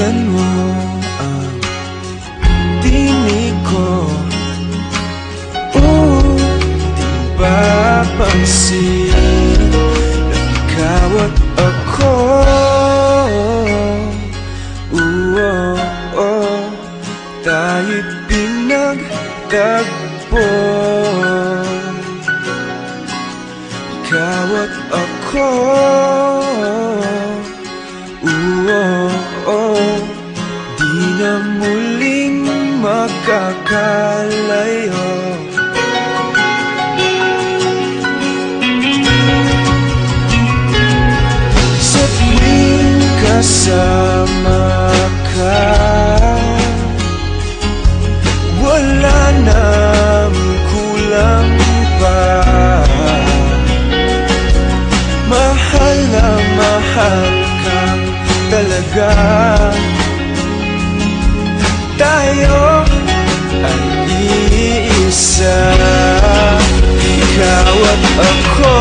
Pakinggan mo ang tinig ko, di papansin ng ikaw at ako. Tayo'y pinagtagpo, ikaw at ako. Di na muling makakalayo. Sa tuwing kasama ka, wala nang kulang pa. Mahal na mahal kang talaga. Tayo ay iisa, ikaw at ako.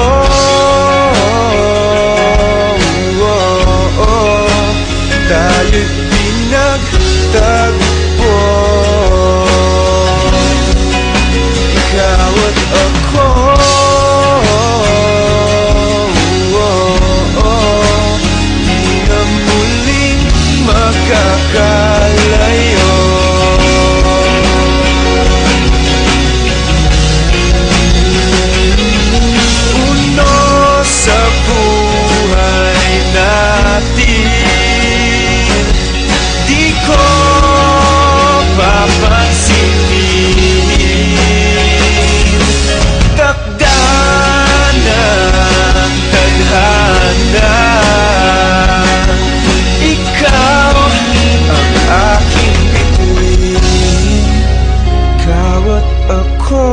Tayo'y pinagtagpo, ikaw at ako. Di na muling makakalayo. Uno sa buhay natin, di ko papansinin. Takda ng tadhana, ikaw ang aking bituin, ikaw at ako.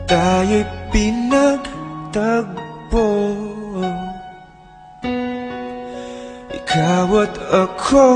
Tayo'y pinagtagpo, ikaw at ako.